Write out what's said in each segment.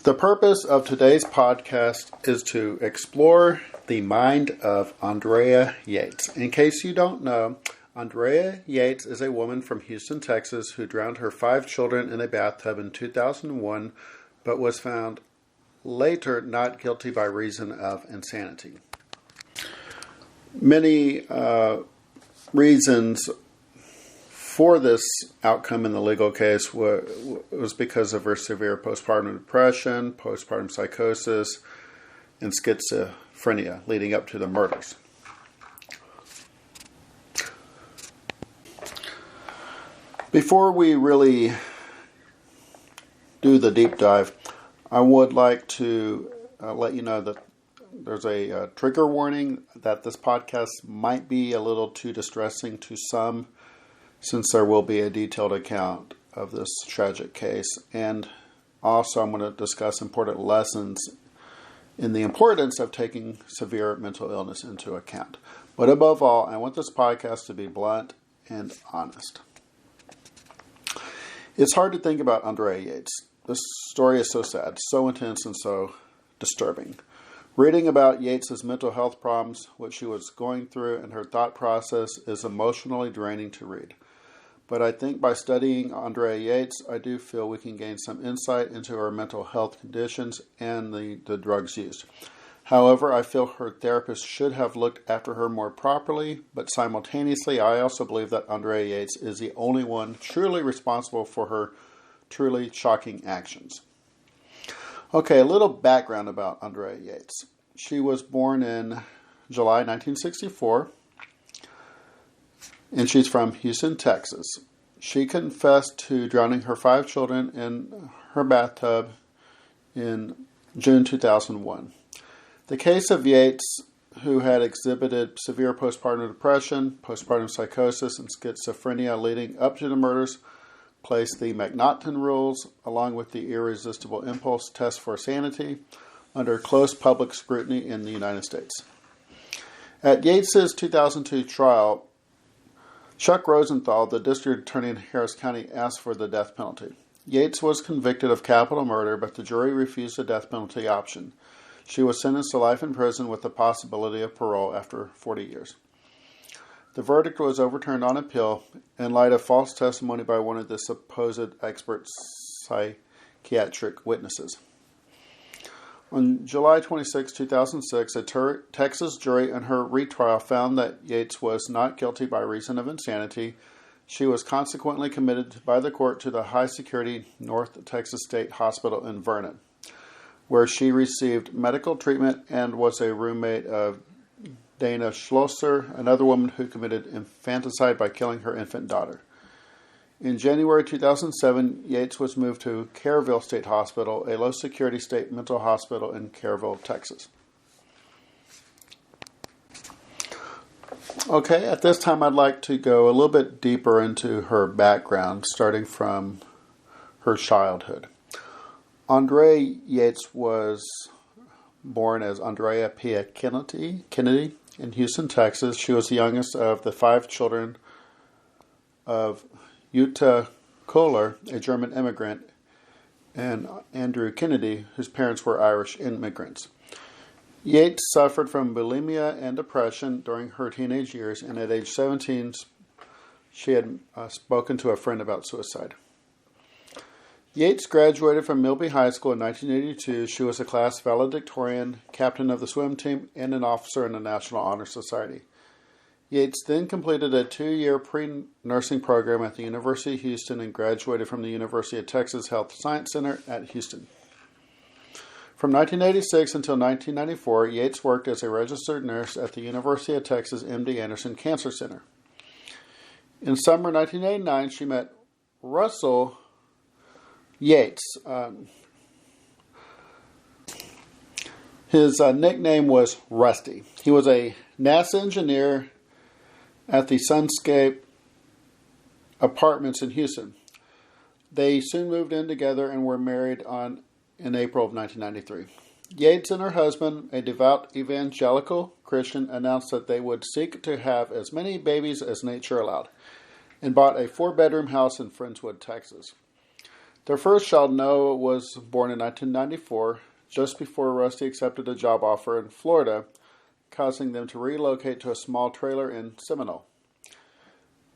The purpose of today's podcast is to explore the mind of Andrea Yates. In case you don't know, Andrea Yates is a woman from Houston, Texas, who drowned her 5 children in a bathtub in 2001, but was found later not guilty by reason of insanity. Many reasons for this outcome in the legal case was because of her severe postpartum depression, postpartum psychosis, and schizophrenia leading up to the murders. Before we really do the deep dive, I would like to let you know that there's a trigger warning that this podcast might be a little too distressing to some, since there will be a detailed account of this tragic case. And also I'm going to discuss important lessons in the importance of taking severe mental illness into account. But above all, I want this podcast to be blunt and honest. It's hard to think about Andrea Yates. This story is so sad, so intense, and so disturbing. Reading about Yates' mental health problems, what she was going through, and her thought process is emotionally draining to read. But I think by studying Andrea Yates, I do feel we can gain some insight into her mental health conditions and the drugs used. However, I feel her therapist should have looked after her more properly, but simultaneously, I also believe that Andrea Yates is the only one truly responsible for her truly shocking actions. Okay, a little background about Andrea Yates. She was born in July 1964. And she's from Houston, Texas. She confessed to drowning her 5 children in her bathtub in June 2001. The case of Yates, who had exhibited severe postpartum depression, postpartum psychosis, and schizophrenia leading up to the murders, placed the McNaughton rules, along with the irresistible impulse test for sanity, under close public scrutiny in the United States. At Yates' 2002 trial, Chuck Rosenthal, the district attorney in Harris County, asked for the death penalty. Yates was convicted of capital murder, but the jury refused the death penalty option. She was sentenced to life in prison with the possibility of parole after 40 years. The verdict was overturned on appeal in light of false testimony by one of the supposed expert psychiatric witnesses. On July 26, 2006, a Texas jury in her retrial found that Yates was not guilty by reason of insanity. She was consequently committed by the court to the high-security North Texas State Hospital in Vernon, where she received medical treatment and was a roommate of Dana Schlosser, another woman who committed infanticide by killing her infant daughter. In January 2007, Yates was moved to Kerrville State Hospital, a low-security state mental hospital in Kerrville, Texas. Okay, at this time I'd like to go a little bit deeper into her background, starting from her childhood. Andrea Yates was born as Andrea Pia Kennedy in Houston, Texas. She was the youngest of the 5 children of Jutta Kohler, a German immigrant, and Andrew Kennedy, whose parents were Irish immigrants. Yates suffered from bulimia and depression during her teenage years, and at age 17, she had spoken to a friend about suicide. Yates graduated from Milby High School in 1982. She was a class valedictorian, captain of the swim team, and an officer in the National Honor Society. Yates then completed a 2-year pre-nursing program at the University of Houston and graduated from the University of Texas Health Science Center at Houston. From 1986 until 1994, Yates worked as a registered nurse at the University of Texas MD Anderson Cancer Center. In summer 1989, she met Russell Yates. His nickname was Rusty. He was a NASA engineer at the Sunscape Apartments in Houston. They soon moved in together and were married in April of 1993. Yates and her husband, a devout evangelical Christian, announced that they would seek to have as many babies as nature allowed, and bought a 4-bedroom house in Friendswood, Texas. Their first child, Noah, was born in 1994, just before Rusty accepted a job offer in Florida, causing them to relocate to a small trailer in Seminole.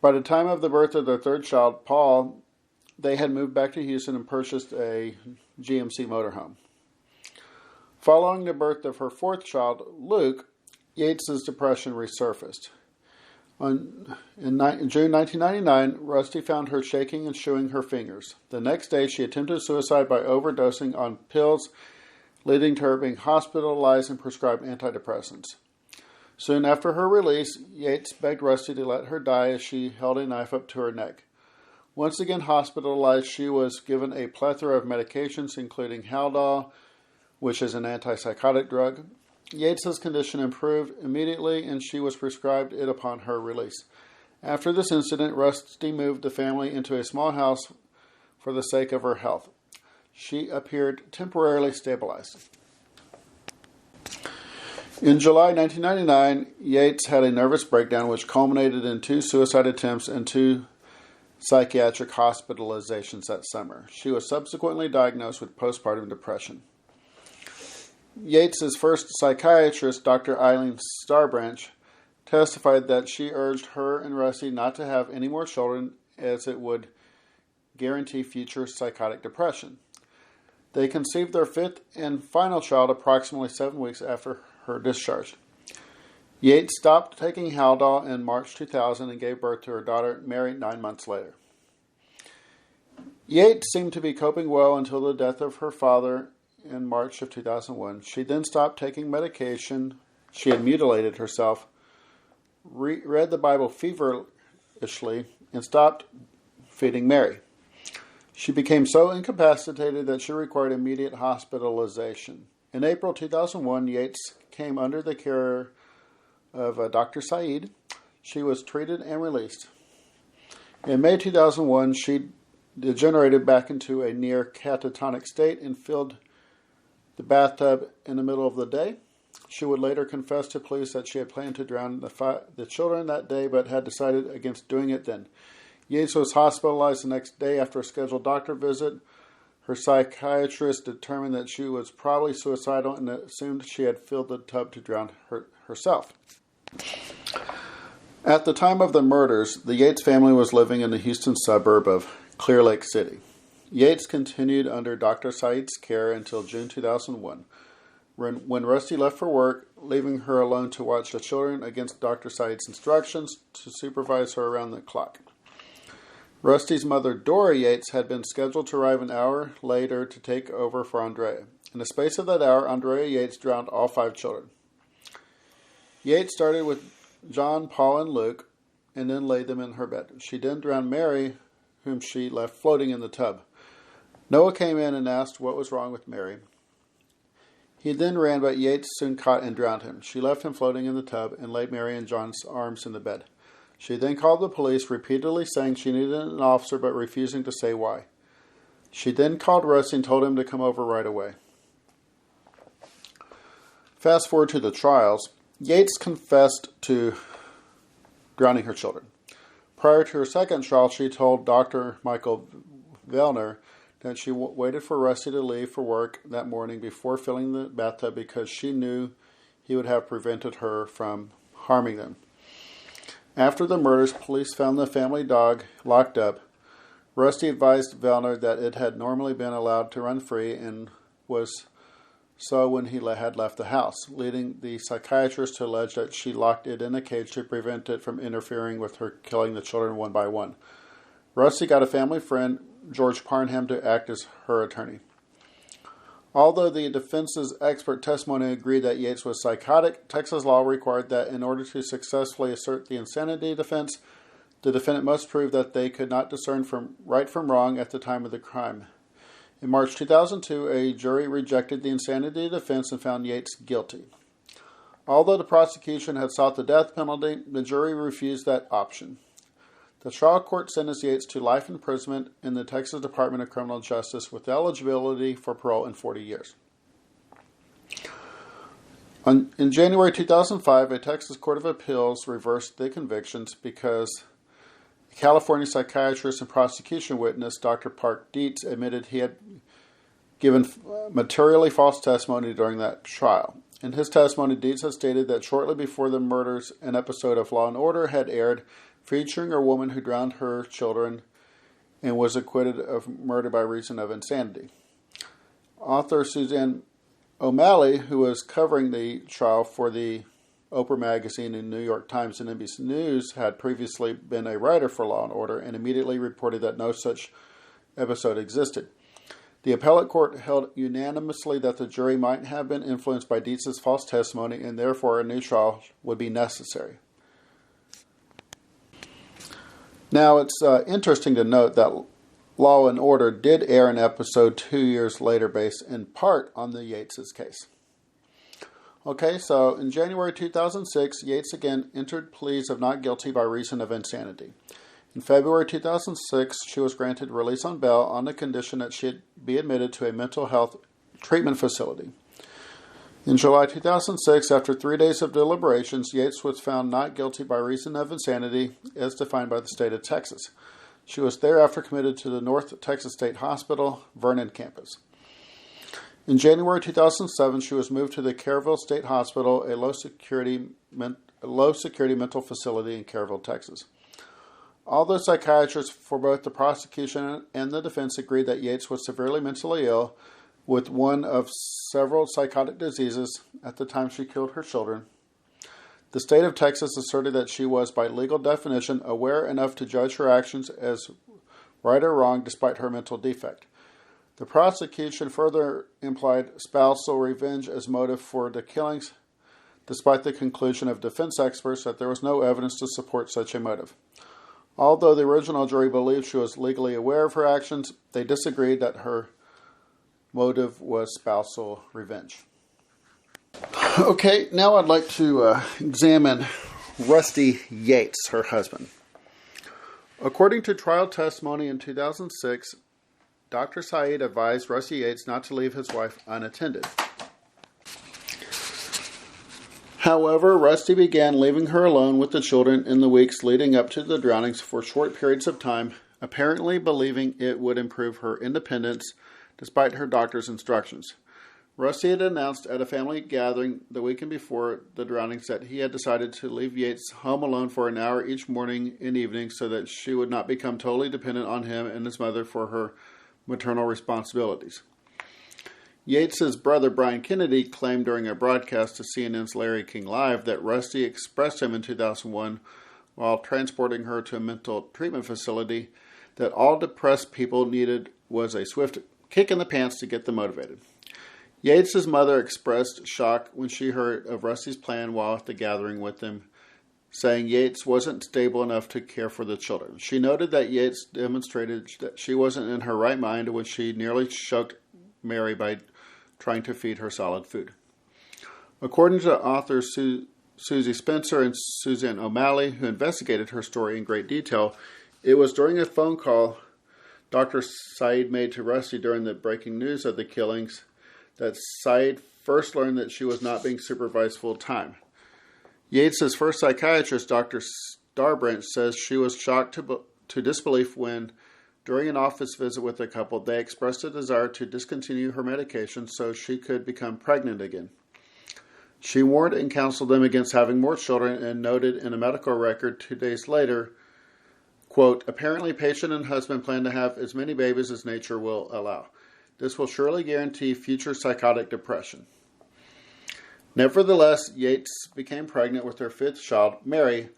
By the time of the birth of their third child, Paul, they had moved back to Houston and purchased a GMC motorhome. Following the birth of her fourth child, Luke, Yates's depression resurfaced. In June 1999, Rusty found her shaking and chewing her fingers. The next day, she attempted suicide by overdosing on pills, leading to her being hospitalized and prescribed antidepressants. Soon after her release, Yates begged Rusty to let her die as she held a knife up to her neck. Once again hospitalized, she was given a plethora of medications, including Haldol, which is an antipsychotic drug. Yates's condition improved immediately, and she was prescribed it upon her release. After this incident, Rusty moved the family into a small house for the sake of her health. She appeared temporarily stabilized. In July 1999, Yates had a nervous breakdown which culminated in 2 suicide attempts and 2 psychiatric hospitalizations that summer. She was subsequently diagnosed with postpartum depression. Yates's first psychiatrist, Dr. Eileen Starbranch, testified that she urged her and Rusty not to have any more children as it would guarantee future psychotic depression. They conceived their 5th and final child approximately 7 weeks after her discharge. Yates stopped taking Haldol in March 2000 and gave birth to her daughter, Mary, 9 months later. Yates seemed to be coping well until the death of her father in March of 2001. She then stopped taking medication. She had mutilated herself, read the Bible feverishly, and stopped feeding Mary. She became so incapacitated that she required immediate hospitalization. In April 2001, Yates came under the care of Dr. Saeed. She was treated and released. In May 2001, she degenerated back into a near catatonic state and filled the bathtub in the middle of the day. She would later confess to police that she had planned to drown the children that day, but had decided against doing it then. Yates was hospitalized the next day after a scheduled doctor visit. Her psychiatrist determined that she was probably suicidal and assumed she had filled the tub to drown herself. At the time of the murders, the Yates family was living in the Houston suburb of Clear Lake City. Yates continued under Dr. Saeed's care until June 2001, when Rusty left for work, leaving her alone to watch the children against Dr. Saeed's instructions to supervise her around the clock. Rusty's mother, Dora Yates, had been scheduled to arrive an hour later to take over for Andrea. In the space of that hour, Andrea Yates drowned all 5 children. Yates started with John, Paul, and Luke, and then laid them in her bed. She then drowned Mary, whom she left floating in the tub. Noah came in and asked what was wrong with Mary. He then ran, but Yates soon caught and drowned him. She left him floating in the tub and laid Mary in John's arms in the bed. She then called the police, repeatedly saying she needed an officer but refusing to say why. She then called Rusty and told him to come over right away. Fast forward to the trials. Yates confessed to drowning her children. Prior to her second trial, she told Dr. Michael Vellner that she waited for Rusty to leave for work that morning before filling the bathtub because she knew he would have prevented her from harming them. After the murders, police found the family dog locked up. Rusty advised Vellner that it had normally been allowed to run free and was so when he had left the house, leading the psychiatrist to allege that she locked it in a cage to prevent it from interfering with her killing the children one by one. Rusty got a family friend, George Parnham, to act as her attorney. Although the defense's expert testimony agreed that Yates was psychotic, Texas law required that in order to successfully assert the insanity defense, the defendant must prove that they could not discern right from wrong at the time of the crime. In March 2002, a jury rejected the insanity defense and found Yates guilty. Although the prosecution had sought the death penalty, the jury refused that option. The trial court sentenced Yates to life imprisonment in the Texas Department of Criminal Justice with eligibility for parole in 40 years. In January 2005, a Texas Court of Appeals reversed the convictions because The California psychiatrist and prosecution witness, Dr. Park Dietz, admitted he had given materially false testimony during that trial. In his testimony, Dietz has stated that shortly before the murders, an episode of Law & Order had aired featuring a woman who drowned her children and was acquitted of murder by reason of insanity. Author Suzanne O'Malley, who was covering the trial for the Oprah magazine and New York Times and NBC News, had previously been a writer for Law & Order and immediately reported that no such episode existed. The appellate court held unanimously that the jury might have been influenced by Dietz's false testimony and therefore a new trial would be necessary. Now, it's interesting to note that Law & Order did air an episode 2 years later based in part on the Yates' case. Okay, so in January 2006, Yates again entered pleas of not guilty by reason of insanity. In February 2006, she was granted release on bail on the condition that she be admitted to a mental health treatment facility. In July 2006, after 3 days of deliberations, Yates was found not guilty by reason of insanity as defined by the state of Texas. She was thereafter committed to the North Texas State Hospital, Vernon campus. In January 2007, she was moved to the Kerrville State Hospital, a low-security mental facility in Kerrville, Texas. Although psychiatrists for both the prosecution and the defense agreed that Yates was severely mentally ill with one of several psychotic diseases at the time she killed her children, the state of Texas asserted that she was, by legal definition, aware enough to judge her actions as right or wrong despite her mental defect. The prosecution further implied spousal revenge as motive for the killings, despite the conclusion of defense experts that there was no evidence to support such a motive. Although the original jury believed she was legally aware of her actions, they disagreed that her motive was spousal revenge. Okay, now I'd like to examine Rusty Yates, her husband. According to trial testimony in 2006, Dr. Saeed advised Rusty Yates not to leave his wife unattended. However, Rusty began leaving her alone with the children in the weeks leading up to the drownings for short periods of time, apparently believing it would improve her independence despite her doctor's instructions. Rusty had announced at a family gathering the weekend before the drownings that he had decided to leave Yates home alone for an hour each morning and evening so that she would not become totally dependent on him and his mother for her maternal responsibilities. Yates' brother Brian Kennedy claimed during a broadcast to CNN's Larry King Live that Rusty expressed to him in 2001 while transporting her to a mental treatment facility that all depressed people needed was a swift kick in the pants to get them motivated. Yates' mother expressed shock when she heard of Rusty's plan while at the gathering with them, saying Yates wasn't stable enough to care for the children. She noted that Yates demonstrated that she wasn't in her right mind when she nearly choked Mary by trying to feed her solid food. According to authors Susie Spencer and Suzanne O'Malley, who investigated her story in great detail, it was during a phone call Dr. Saeed made to Rusty during the breaking news of the killings that Saeed first learned that she was not being supervised full-time. Yates' first psychiatrist, Dr. Starbranch, says she was shocked to disbelief when, during an office visit with the couple, they expressed a desire to discontinue her medication so she could become pregnant again. She warned and counseled them against having more children and noted in a medical record 2 days later, quote, apparently patient and husband plan to have as many babies as nature will allow. This will surely guarantee future psychotic depression. Nevertheless, Yates became pregnant with her fifth child, Mary,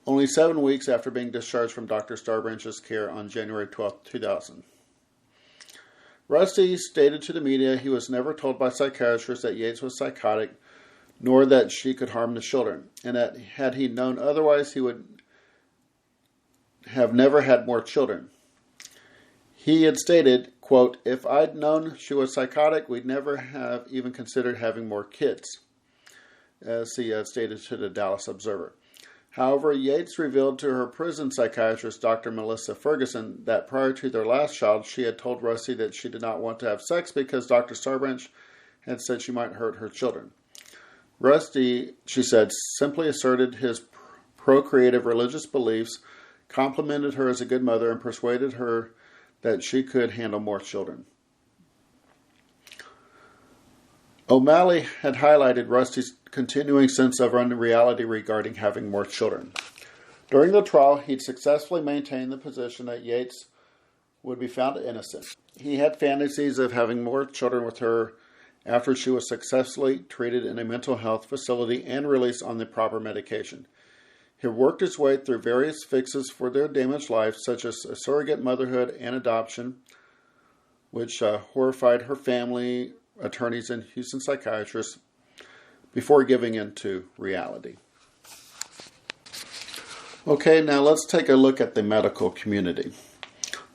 only 7 weeks after being discharged from Dr. Starbranch's care on January 12, 2000. Rusty stated to the media he was never told by psychiatrists that Yates was psychotic, nor that she could harm the children, and that had he known otherwise, he would have never had more children. He had stated, quote, if I'd known she was psychotic, we'd never have even considered having more kids, as he had stated to the Dallas Observer. However, Yates revealed to her prison psychiatrist, Dr. Melissa Ferguson, that prior to their last child, she had told Rusty that she did not want to have sex because Dr. Starbranch had said she might hurt her children. Rusty, she said, simply asserted his procreative religious beliefs, complimented her as a good mother, and persuaded her that she could handle more children. O'Malley had highlighted Rusty's continuing sense of unreality regarding having more children. During the trial, he'd successfully maintained the position that Yates would be found innocent. He had fantasies of having more children with her after she was successfully treated in a mental health facility and released on the proper medication. He worked his way through various fixes for their damaged lives, such as surrogate motherhood and adoption, which horrified her family, attorneys, and Houston psychiatrists, before giving in to reality. Okay, now let's take a look at the medical community.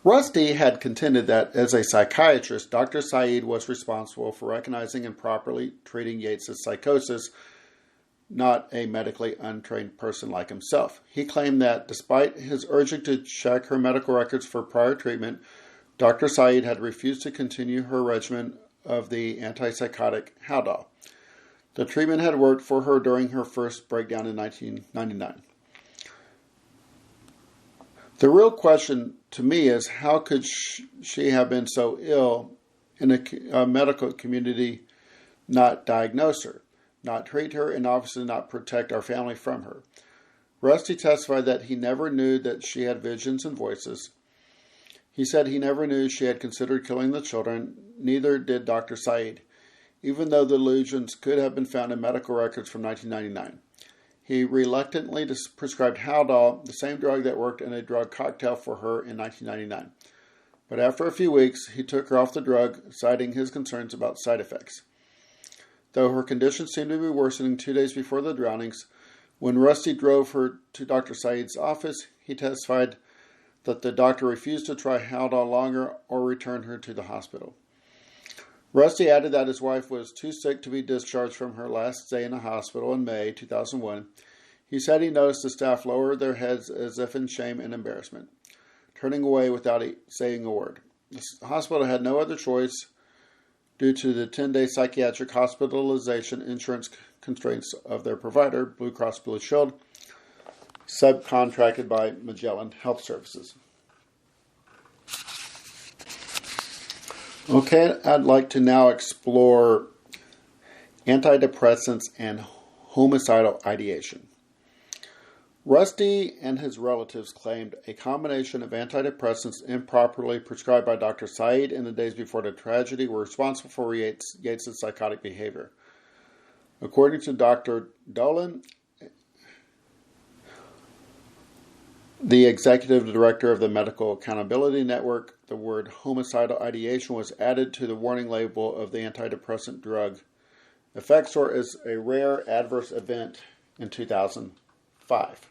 Rusty had contended that as a psychiatrist, Dr. Saeed was responsible for recognizing and properly treating Yates' psychosis, not a medically untrained person like himself. He claimed that despite his urging to check her medical records for prior treatment, Dr. Saeed had refused to continue her regimen of the antipsychotic Haldol. The treatment had worked for her during her first breakdown in 1999. The real question to me is, how could she have been so ill in a medical community not diagnose her, not treat her, and obviously not protect our family from her? Rusty testified that he never knew that she had visions and voices. He said he never knew she had considered killing the children. Neither did Dr. Saeed, even though the illusions could have been found in medical records from 1999. He reluctantly prescribed Haldol, the same drug that worked in a drug cocktail for her in 1999. But after a few weeks, he took her off the drug, citing his concerns about side effects. Though her condition seemed to be worsening 2 days before the drownings, when Rusty drove her to Dr. Saeed's office, he testified that the doctor refused to try Haldol longer or return her to the hospital. Rusty added that his wife was too sick to be discharged from her last stay in the hospital in May 2001. He said he noticed the staff lower their heads as if in shame and embarrassment, turning away without saying a word. The hospital had no other choice due to the 10-day psychiatric hospitalization insurance constraints of their provider, Blue Cross Blue Shield, subcontracted by Magellan Health Services. Okay, I'd like to now explore antidepressants and homicidal ideation. Rusty and his relatives claimed a combination of antidepressants improperly prescribed by Dr. Saeed in the days before the tragedy were responsible for Yates' psychotic behavior. According to Dr. Dolan, the executive director of the Medical Accountability Network, the word homicidal ideation was added to the warning label of the antidepressant drug Effexor as a rare adverse event in 2005.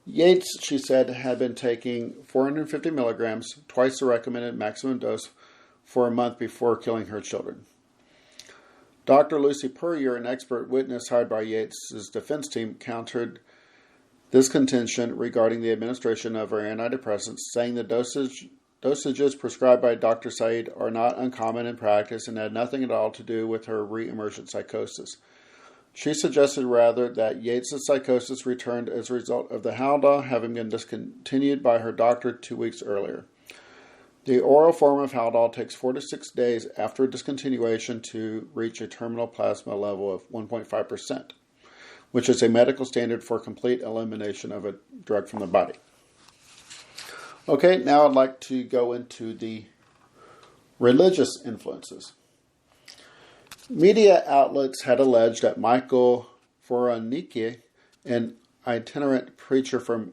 Yates, she said, had been taking 450 milligrams, twice the recommended maximum dose, for a month before killing her children. Dr. Lucy Puryear, an expert witness hired by Yates' defense team, countered this contention regarding the administration of her antidepressants, saying the dosages prescribed by Dr. Saeed are not uncommon in practice and had nothing at all to do with her re-emergent psychosis. She suggested rather that Yates' psychosis returned as a result of the Haldol having been discontinued by her doctor 2 weeks earlier. The oral form of Haldol takes 4 to 6 days after discontinuation to reach a terminal plasma level of 1.5%. which is a medical standard for complete elimination of a drug from the body. Okay, now I'd like to go into the religious influences. Media outlets had alleged that Michael Voroniki, an itinerant preacher from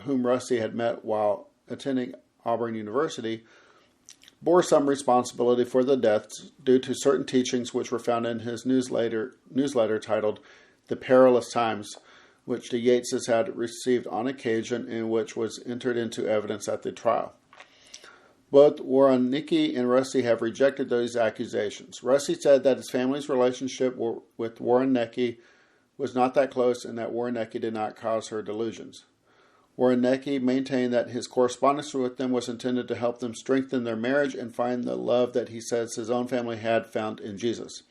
whom Rusty had met while attending Auburn University, bore some responsibility for the deaths due to certain teachings which were found in his newsletter titled The Perilous Times, which the Yateses had received on occasion and which was entered into evidence at the trial. Both Voroniki and Rusty have rejected those accusations. Rusty said that his family's relationship with Voroniki was not that close and that Voroniki did not cause her delusions. Voroniki maintained that his correspondence with them was intended to help them strengthen their marriage and find the love that he says his own family had found in Jesus.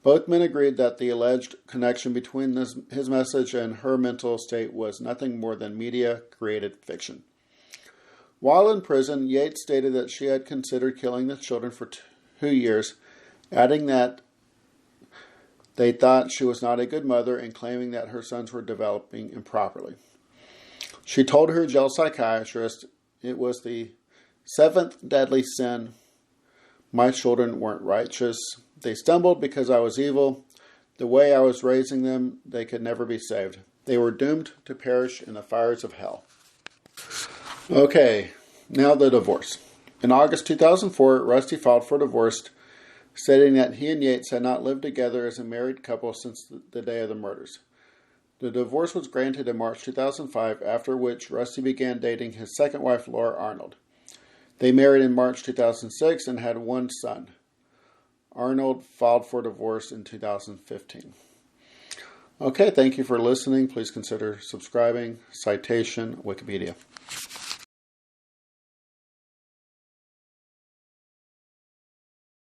Both men agreed that the alleged connection between his message and her mental state was nothing more than media-created fiction. While in prison, Yates stated that she had considered killing the children for 2 years, adding that they thought she was not a good mother and claiming that her sons were developing improperly. She told her jail psychiatrist it was the 7th deadly sin. My children weren't righteous. They stumbled because I was evil. The way I was raising them, they could never be saved. They were doomed to perish in the fires of hell. Okay, now the divorce. In August 2004, Rusty filed for divorce, stating that he and Yates had not lived together as a married couple since the day of the murders. The divorce was granted in March 2005, after which Rusty began dating his second wife, Laura Arnold. They married in March 2006 and had one son. Arnold filed for divorce in 2015. Okay, thank you for listening. Please consider subscribing. Citation, Wikipedia.